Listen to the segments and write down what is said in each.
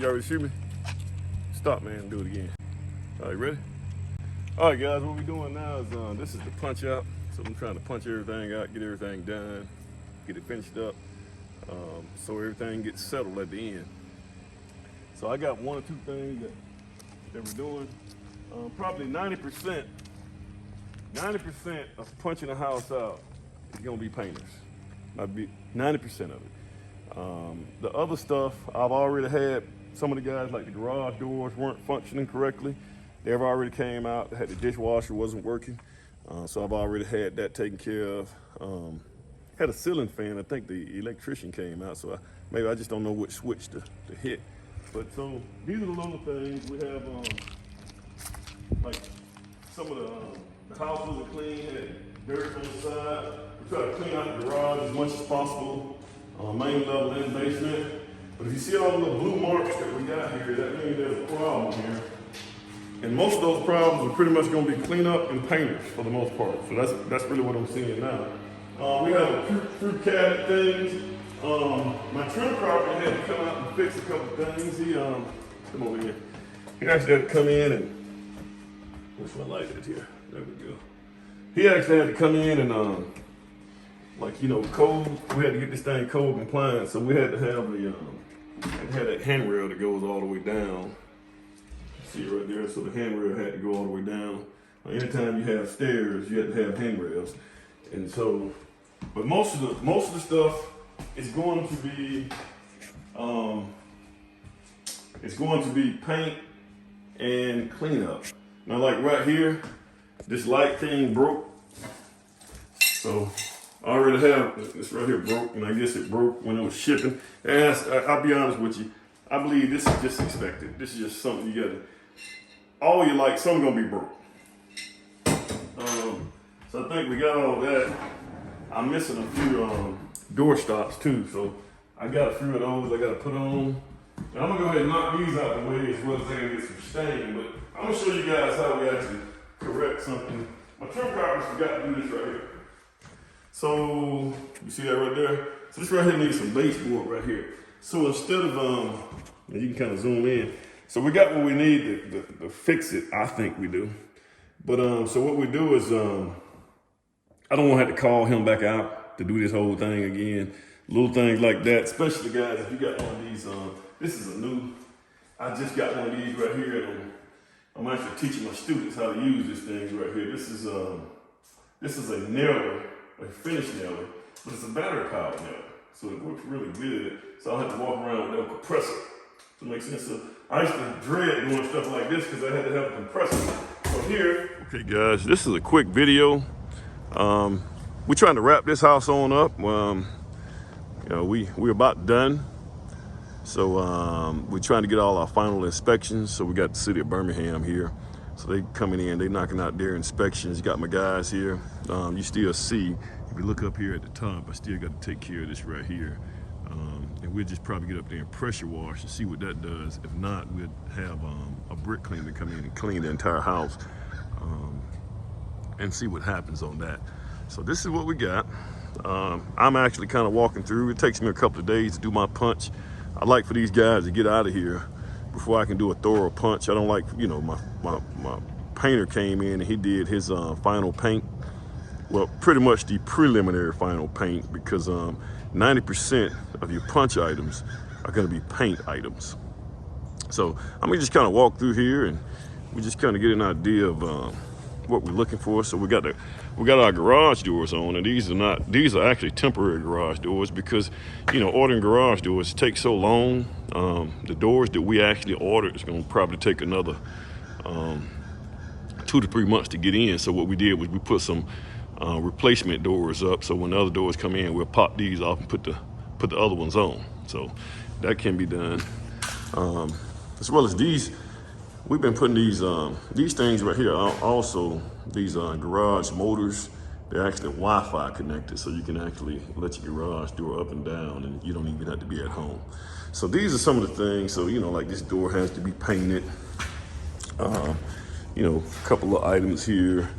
You already shoot me? Stop, man, do it again. All right, ready? All right, guys, what we're doing now is this is the punch out. So I'm trying to punch everything out, get everything done, get it finished up, so everything gets settled at the end. So I got one or two things that we're doing. Probably 90% of punching a house out is gonna be painters. Might be 90% of it. The other stuff, I've already had some of the guys, like the garage doors weren't functioning correctly. They've already came out, they had the dishwasher wasn't working. So I've already had that taken care of. Had a ceiling fan, I think the electrician came out, so maybe I just don't know which switch to hit. But so these are the little things. We have like some of the house wasn't clean, had dirt on the side. We try to clean out the garage as much as possible, main level and basement. But if you see all the little blue marks that we got here, that means there's a problem here. And most of those problems are pretty much going to be cleanup and painters for the most part. So that's really what I'm seeing now. We have a fruit cabinet things. My trim carpenter had to come out and fix a couple things. He come over here. He actually had to come in and where's my light at here? There we go. He actually had to come in and like, you know, code. We had to get this thing code compliant, so we had to have that handrail that goes all the way down. See it right there. So the handrail had to go all the way down. Anytime you have stairs, you have to have handrails. And so, but most of the stuff is going to be paint and cleanup. Now, like right here, this light thing broke. So I already have this right here broke, and I guess it broke when it was shipping. And I'll be honest with you, I believe this is just expected. This is just something you gotta. All your lights, some gonna be broke. So I think we got all that. I'm missing a few door stops too, so I got a few of those I gotta put on. And I'm gonna go ahead and knock these out the way as well as I can get some stain, but I'm gonna show you guys how we actually correct something. My trim carpenter forgot to do this right here. So, you see that right there? So this right here needs some baseboard right here. So instead of, you can kind of zoom in. So we got what we need to fix it, I think we do. But so what we do is, I don't want to have to call him back out to do this whole thing again. Little things like that, especially guys, if you got one of these, this is a new, I just got one of these right here. And I'm actually teaching my students how to use this thing right here. This is a nailer, a finish nailer, but it's a battery powered nailer. So it works really good. So I don't have to walk around with no compressor. So it makes sense. So I used to dread doing stuff like this because I had to have a compressor. So here. Okay guys, this is a quick video. We're trying to wrap this house on up. You know, we're about done. So we're trying to get all our final inspections. So we got the city of Birmingham here. So they coming in, they knocking out their inspections. Got my guys here. You still see, if you look up here at the top, I still got to take care of this right here. And we'll just probably get up there and pressure wash and see what that does. If not, we'll have a brick cleaner come in and clean the entire house and see what happens on that. So this is what we got. I'm actually kind of walking through. It takes me a couple of days to do my punch. I like for these guys to get out of here before I can do a thorough punch. I don't like, you know, my painter came in and he did his final paint. Well, pretty much the preliminary final paint, because 90% of your punch items are gonna be paint items. So I'm gonna just kind of walk through here and we just kind of get an idea of what we're looking for. So we got our garage doors on, and these are actually temporary garage doors because, you know, ordering garage doors takes so long. The doors that we actually ordered is gonna probably take another 2 to 3 months to get in. So what we did was we put some replacement doors up, so when the other doors come in, we'll pop these off and put the other ones on. So that can be done. As well as these, we've been putting these things right here. Also, these garage motors, they're actually Wi-Fi connected, so you can actually let your garage door up and down, and you don't even have to be at home. So these are some of the things. So, you know, like this door has to be painted. You know, a couple of items here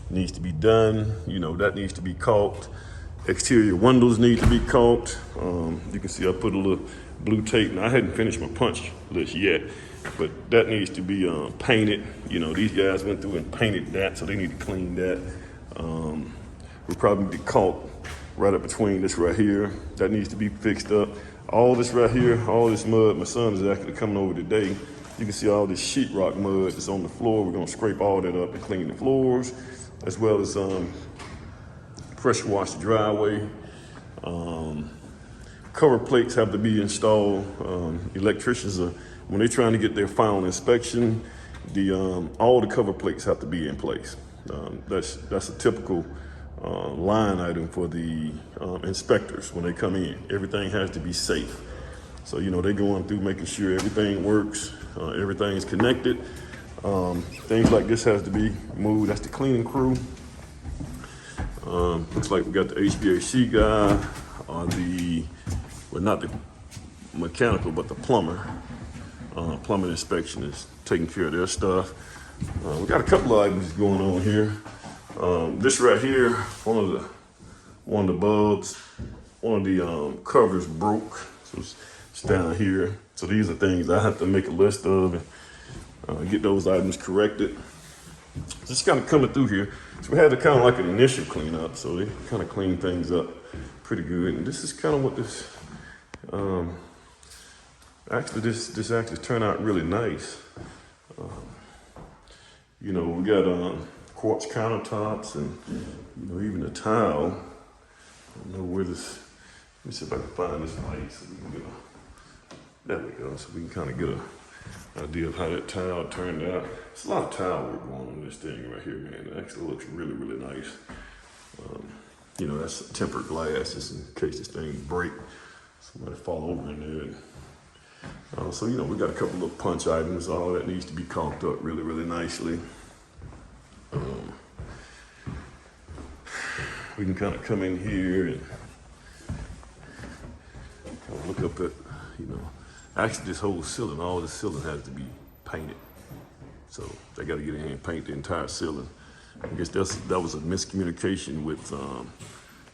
needs to be done. You know, that needs to be caulked. Exterior windows need to be caulked. You can see I put a little blue tape. Now I hadn't finished my punch list yet, but that needs to be painted. You know, these guys went through and painted that, so they need to clean that. We'll probably be caught right up between this right here. That needs to be fixed up. All this right here, all this mud, my son is actually coming over today. You can see all this sheetrock mud that's on the floor. We're gonna scrape all that up and clean the floors, as well as pressure wash the driveway. Cover plates have to be installed. Electricians are, when they're trying to get their final inspection, all the cover plates have to be in place. That's a typical line item for the inspectors when they come in. Everything has to be safe. So, you know, they're going through making sure everything works, everything's connected. Things like this has to be moved. That's the cleaning crew. Looks like we got the HVAC guy, well, not the mechanical, but the plumber. Plumbing inspection is taking care of their stuff. We got a couple of items going on here. This right here, one of the bulbs, one of the covers broke, so it's down here. So these are things I have to make a list of and get those items corrected. Just kind of coming through here. So we had to kind of like an initial cleanup, so they kind of cleaned things up pretty good. And this is kind of what this, actually this actually turned out really nice. You know, we got quartz countertops and, you know, even a tile. I don't know where this, let me see if I can find this light so we can get there we go, so we can kind of get an idea of how that tile turned out. It's a lot of tile work going on this thing right here, man. It actually looks really, really nice. You know, that's tempered glass just in case this thing break. Somebody fall over in there. So, you know, we got a couple of punch items. All that needs to be caulked up really, really nicely. We can kind of come in here and kind of look up at, you know, actually this whole ceiling, all this ceiling has to be painted. So they got to get in here and paint the entire ceiling. I guess that was a miscommunication with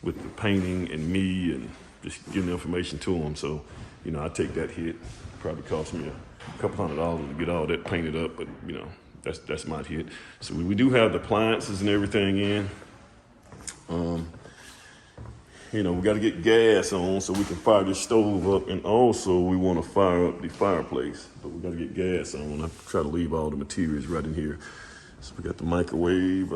the painting and me and just giving the information to them. So, you know, I take that hit. Probably cost me a couple $100 to get all that painted up, but you know, that's my hit. So we do have the appliances and everything in. You know, we got to get gas on so we can fire this stove up, and also we want to fire up the fireplace, but we got to get gas on. I try to leave all the materials right in here. So we got the microwave.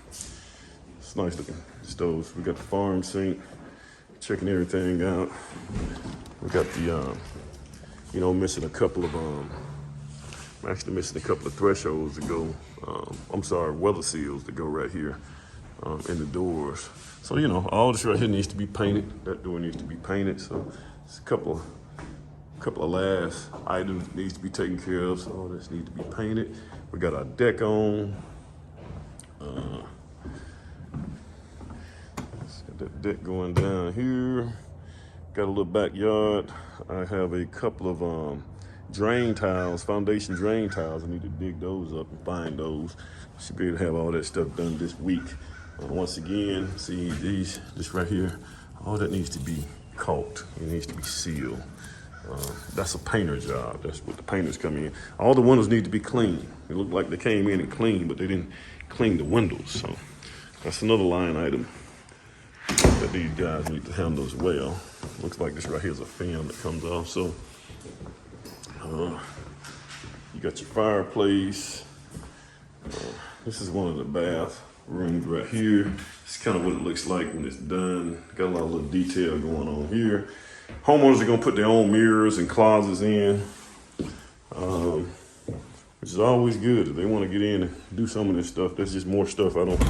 It's nice looking stoves. We got the farm sink, checking everything out. We got the, you know, missing a couple of, I'm actually missing a couple of thresholds to go, weather seals to go right here in the doors. So, you know, all this right here needs to be painted. That door needs to be painted. So it's a couple of last items that needs to be taken care of. So all this needs to be painted. We got our deck on. Got that deck going down here. Got a little backyard. I have a couple of drain tiles, foundation drain tiles. I need to dig those up and find those. Should be able to have all that stuff done this week. Once again, see this right here, all that needs to be caulked. It needs to be sealed. That's a painter job. That's what the painters come in. All the windows need to be clean. It looked like they came in and cleaned, but they didn't clean the windows. So that's another line item that these guys need to handle as well. Looks like this right here is a film that comes off. So you got your fireplace. This is one of the bath rooms right here. It's kind of what it looks like when it's done. Got a lot of little detail going on here. Homeowners are gonna put their own mirrors and closets in, which is always good. If they want to get in and do some of this stuff, that's just more stuff I don't,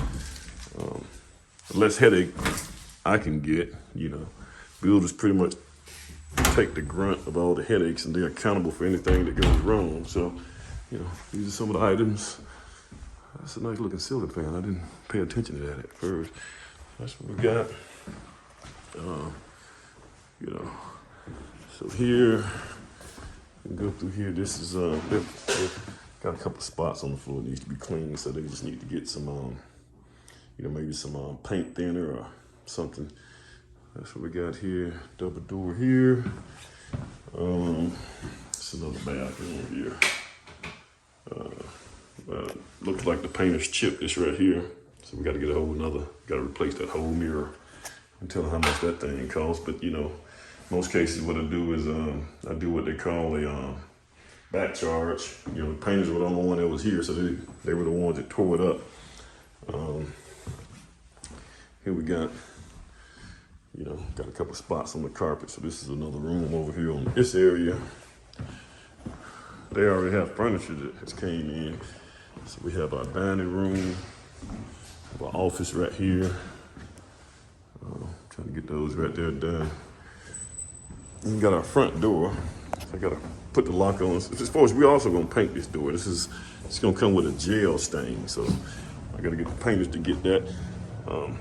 less headache I can get, you know. Builders pretty much take the grunt of all the headaches and they're accountable for anything that goes wrong. So, you know, these are some of the items. That's a nice looking ceiling fan. I didn't pay attention to that at first. That's what we got. You know, so here, we can go through here. This is, got a couple of spots on the floor that needs to be cleaned. So they just need to get some, you know, maybe some paint thinner or something. That's what we got here. Double door here. It's another bathroom here. Looks like the painter's chipped this right here. So we got to get a whole another, got to replace that whole mirror and tell them how much that thing costs. But you know, most cases what I do is I do what they call a back charge. You know, the painters were the only one that was here, so they were the ones that tore it up. Here we got, you know, got a couple spots on the carpet. So this is another room over here on this area. They already have furniture that has came in. So we have our dining room, our office right here. Trying to get those right there done. And we got our front door. I gotta put the lock on. As far as we also gonna paint this door. It's gonna come with a gel stain. So I gotta get the painters to get that.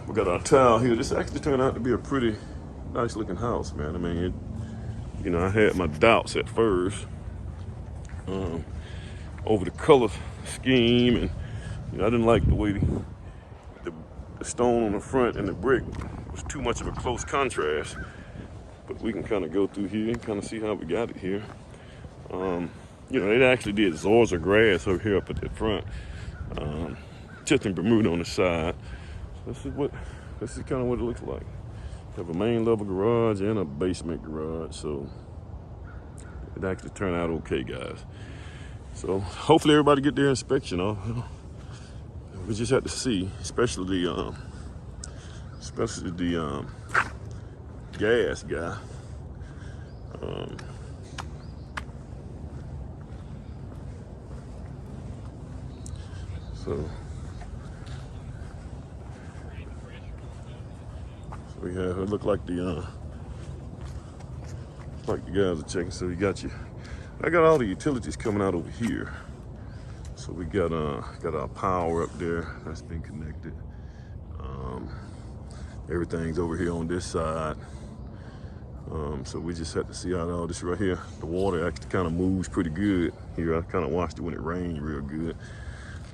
We got our tile here. This actually turned out to be a pretty nice looking house, man. I mean, you know, I had my doubts at first over the color scheme, and you know, I didn't like the way the stone on the front and the brick was too much of a close contrast. But we can kind of go through here and kind of see how we got it here. You know, they actually did Zorza grass over here up at the front. Just in Bermuda on the side. This is kind of what it looks like. Have a main level garage and a basement garage, so it actually turned out okay, guys. So hopefully everybody get their inspection off. We just have to see, especially the gas guy. So we have, it look like the guys are checking. So you got I got all the utilities coming out over here. So we got our power up there that's been connected. Everything's over here on this side. So we just have to see how all this right here. The water actually kind of moves pretty good here. I kind of watched it when it rained real good.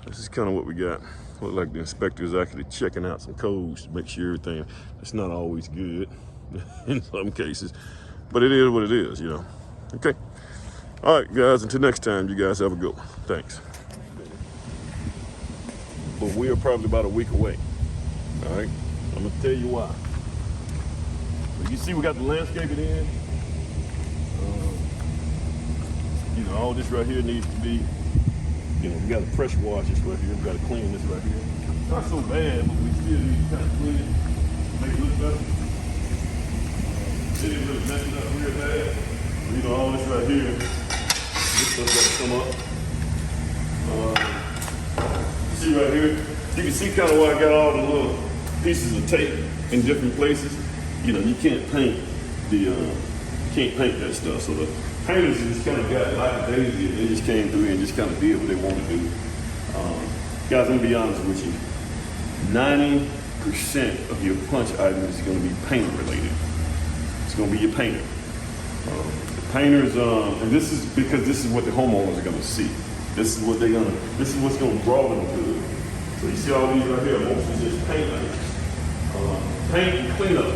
This is kind of what we got. Look like the inspector is actually checking out some codes to make sure everything. It's not always good in some cases, but it is what it is, you know. Okay. All right, guys. Until next time, you guys have a good one. Thanks. But we are probably about a week away. All right. I'm gonna tell you why. So you see, we got the landscaping in. You know, all this right here needs to be. You know, we got to pressure wash this right here. We got to clean this right here. Not so bad, but we still need to kind of clean it, make it look better. It didn't really mess it up real bad. You know, all this right here, this stuff got to come up. See right here, you can see kind of where I got all the little pieces of tape in different places. You know, you can't paint that stuff. So the painters just kind of got like a daisy, and they just came through and just kind of did what they wanted to do. Guys, I'm gonna be honest with you. 90% of your punch items is gonna be paint related. It's gonna be your painter. The painters, and this is because this is what the homeowners are gonna see. This is what's gonna draw them to it. So you see all these right here, mostly just paint items. Paint and clean up.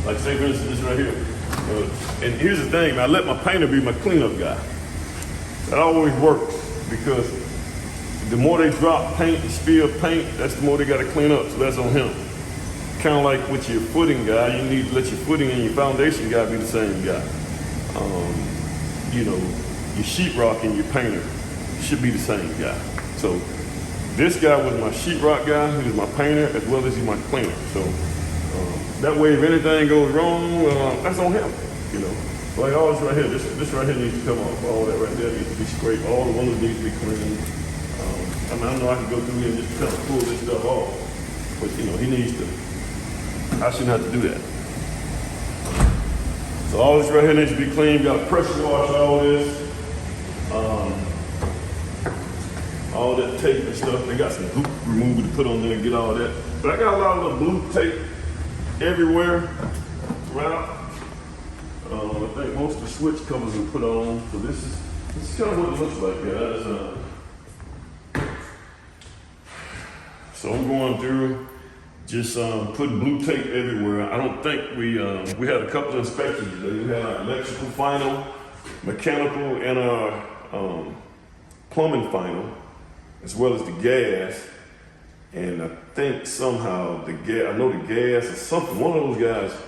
Like say for instance, this right here. And here's the thing, I let my painter be my cleanup guy. That always works because the more they drop paint and spill paint, that's the more they got to clean up. So that's on him. Kind of like with your footing guy, you need to let your footing and your foundation guy be the same guy. You know, your sheetrock and your painter should be the same guy. So this guy was my sheetrock guy, he was my painter, as well as he's my cleaner. So that way, if anything goes wrong, that's on him, you know. Like all this right here, this right here needs to come off. All that right there needs to be scraped. All the windows need to be cleaned. I mean, I know I can go through here and just kind of pull this stuff off, but you know, he needs to. I shouldn't have to do that. So all this right here needs to be cleaned. Got to pressure wash all this. All that tape and stuff. They got some glue remover to put on there and get all that. But I got a lot of little blue tape everywhere throughout. I think most of the switch covers are put on. So this is kind of what it looks like, guys. So I'm going through Just putting blue tape everywhere. I don't think we had a couple of inspections today. We had our electrical final, mechanical, and our plumbing final, as well as the gas. And I think somehow the gas, I know the gas is something, one of those guys,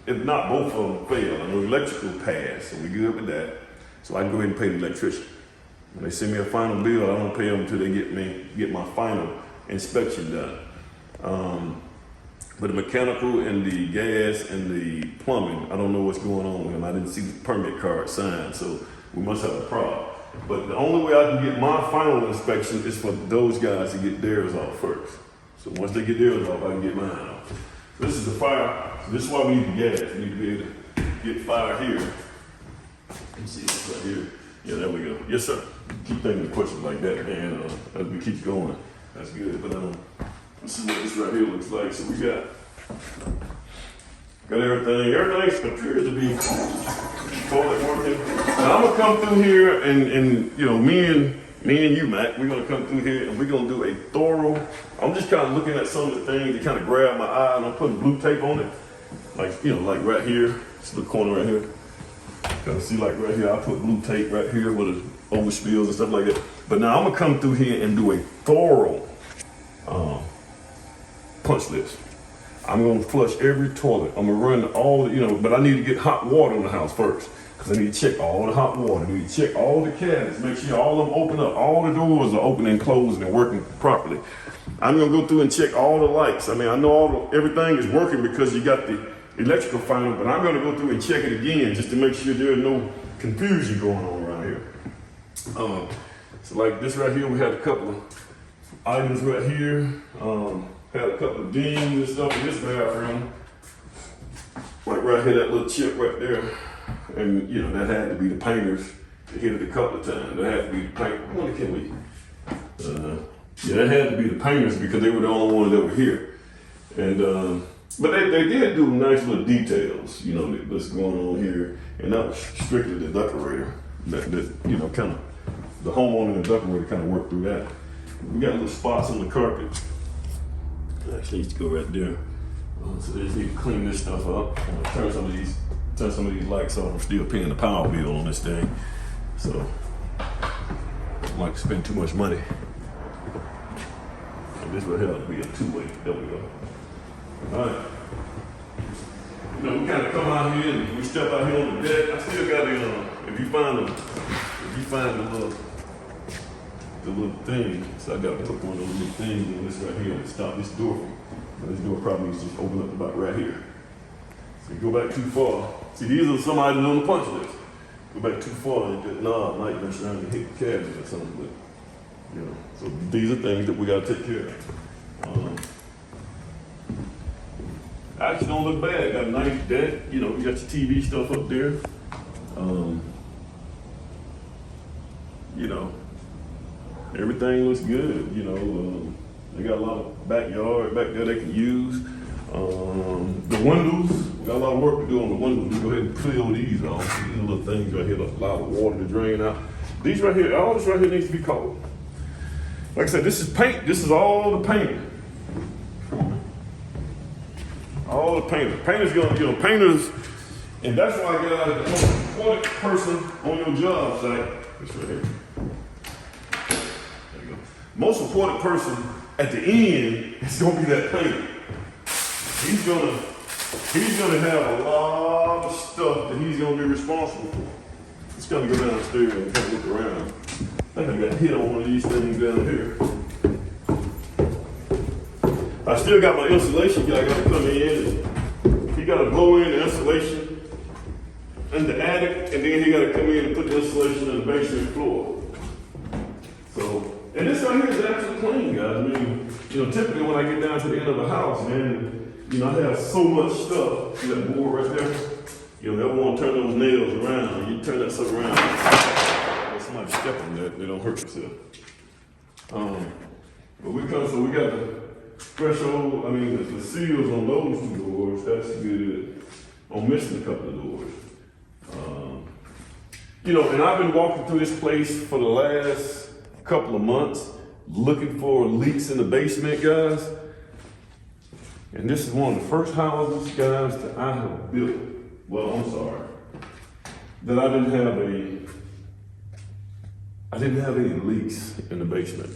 if not both of them failed. I know the electrical passed, so we good with that. So I can go ahead and pay the electrician. When they send me a final bill, I don't pay them until they get my final inspection done. But the mechanical and the gas and the plumbing, I don't know what's going on with them. I didn't see the permit card signed, so we must have a problem. But the only way I can get my final inspection is for those guys to get theirs off first. So once they get theirs off, I can get mine off. So this is the fire. So this is why we need the gas. We need to be able to get fire here. Let me see this right here. Yeah, there we go. Yes, sir. Keep thinking of questions like that, and as we keep going, that's good. But let's see what this right here looks like. So we got everything. Everything appears to be totally working. Now I'm gonna come through here and you know, me and you, Mac, we're gonna come through here and we're gonna do a thorough. I'm just kind of looking at some of the things that kind of grab my eye, and I'm putting blue tape on it, like, you know, like right here, this little corner right here. Kind of see, like right here, I put blue tape right here with the overspills and stuff like that. But now I'm gonna come through here and do a thorough punch list. I'm gonna flush every toilet. I'm gonna run all the, you know, but I need to get hot water in the house first, because I need to check all the hot water. I need to check all the cabinets, make sure all of them open up, all the doors are open and closed and working properly. I'm gonna go through and check all the lights. I mean, I know everything is working because you got the electrical final, but I'm gonna go through and check it again just to make sure there's no confusion going on around here. So like this right here, we had a couple of items right here. Had a couple of dings and stuff in this bathroom. Like right here, that little chip right there. And you know, that had to be the painters. They hit it a couple of times. That had to be the painters. When can we? Yeah, that had to be the painters because they were the only ones that were here. And but they did do nice little details, you know, that's going on here. And that was strictly the decorator. That you know, kind of the homeowner and the decorator kind of worked through that. We got little spots on the carpet. Actually, needs to go right there. So they just need to clean this stuff up. Turn some of these lights off. I'm still paying the power bill on this thing, so I don't like to spend too much money. And this right here ought to be a two-way. There we go. All right. You know, we kind of come out here and we step out here on the deck. I still got to, if you find the little thing, so I got to put one of those little things in this right here to stop this door from. This door probably needs to just open up about right here. So you go back too far. See, these are some items on the punch list. Go back too far and that knob might be trying to hit the cabinet or something. But, you know, so these are things that we got to take care of. Actually don't look bad. Got a nice deck. You know, you got your TV stuff up there. You know, everything looks good. You know, they got a lot of backyard back there they can use. The windows, we got a lot of work to do on the windows. We go ahead and peel these off. These little things right here, allow the water to drain out. These right here, all this right here needs to be cold. Like I said, this is paint. This is all the painting. All the painters. Painters gonna, you know, painters, and that's why I got out of the most important person on your job site. This right here. There you go. Most important person at the end is gonna be that painter. He's gonna have a lot of stuff that he's gonna be responsible for. He's gonna go downstairs and kind of look around. I think I got hit on one of these things down here. I still got my insulation guy got to come in, and he got to blow in the insulation in the attic, and then he got to come in and put the insulation in the basement floor. So, and this right here is actually clean, guys. I mean, you know, typically when I get down to the end of the house, man, you know, I have so much stuff. See that board right there? You know, they want to turn those nails around. You turn that stuff around. When somebody step on that, they don't hurt themselves. But we got the threshold, I mean, the seals on those two doors, that's good. I'm missing a couple of doors. You know, and I've been walking through this place for the last couple of months looking for leaks in the basement, guys. And this is one of the first houses, guys, that I have built. Well, I'm sorry. That I didn't have any leaks in the basement.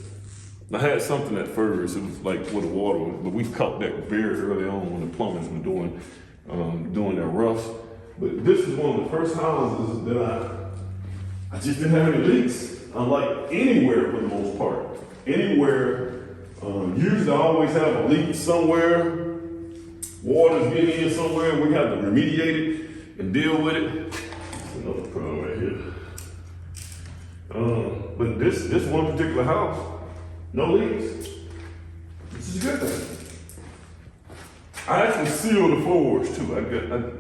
I had something at first, it was like where the water was, but we caught that very early on when the plumbers were doing their roughs. But this is one of the first houses that I just didn't have any leaks. Unlike anywhere for the most part. Anywhere, usually I always have a leak somewhere. Water's getting in somewhere, and we have to remediate it and deal with it. That's another problem right here. But this one particular house, no leaks. This is a good thing. I actually sealed the floors too. I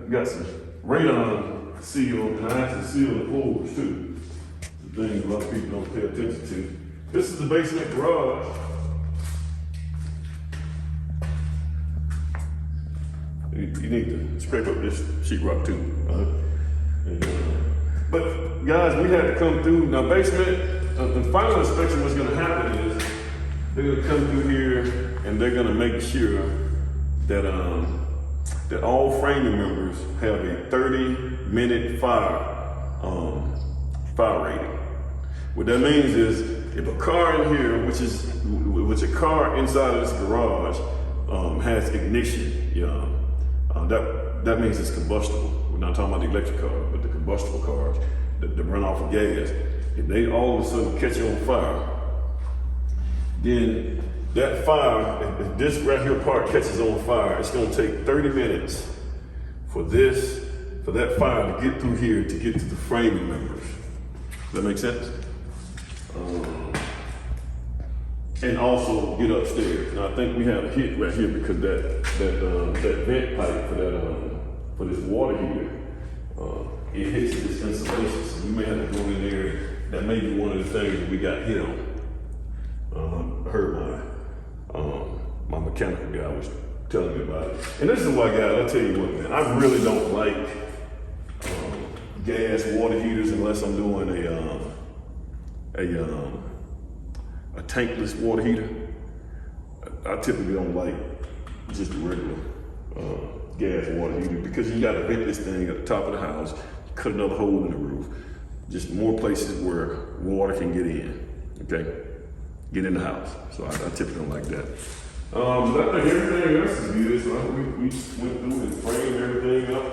got some radon seal, and I actually sealed the floors too. The thing a lot of people don't pay attention to. This is the basement garage. You need to scrape up this sheetrock too. But guys, we had to come through. Now basement, the final inspection what's gonna happen is they're gonna come through here and they're gonna make sure that that all framing members have a 30-minute fire rating. What that means is if a car in here, which a car inside of this garage has ignition, that means it's combustible. We're not talking about the electric car, but the combustible cars that run off of gas. If they all of a sudden catch on fire, then that fire, if this right here part catches on fire, it's gonna take 30 minutes for that fire to get through here to get to the framing members. Does that make sense? And also get upstairs. Now I think we have a hit right here because that vent pipe for this water heater, it hits this insulation. So we may have to go in there. That may be one of the things that we got hit on. I heard my mechanical guy was telling me about it. And this is why, guys, I'll tell you what, man, I really don't like gas water heaters unless I'm doing a tankless water heater. I typically don't like just a regular gas water heater because you gotta vent this thing at the top of the house, cut another hole in the roof. Just more places where water can get in, okay? Get in the house. So I typically don't like that. But I think everything else is good. So I think we went through and framed everything up.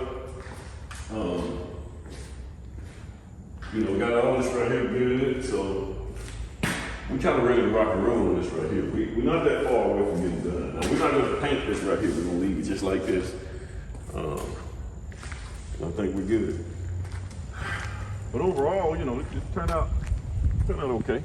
Got all this right here good. So we kind of ready to rock and roll on this right here. We're not that far away from getting done. Now, we're not gonna paint this right here. We're gonna leave it just like this. I think we're good. But overall, it turned out okay.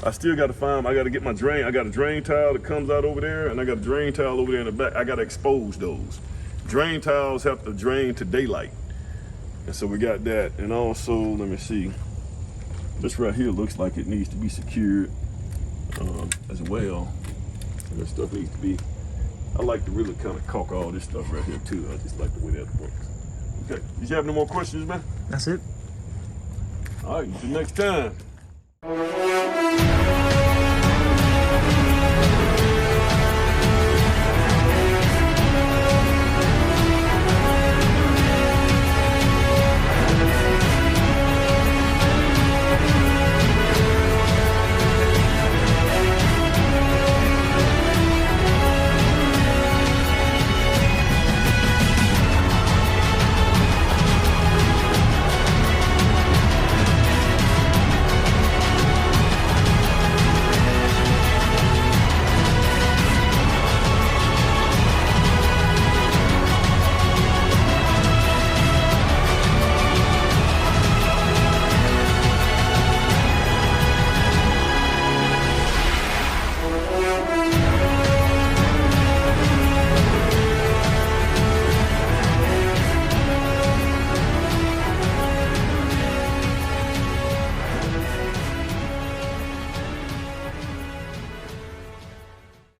I still got to I got to get my drain. I got a drain tile that comes out over there, and I got a drain tile over there in the back. I got to expose those. Drain tiles have to drain to daylight. And so we got that. And also, let me see. This right here looks like it needs to be secured as well. And this stuff needs to be, I like to really kind of caulk all this stuff right here too. I just like the way that works. Okay, did you have any more questions, man? That's it. All right, until next time.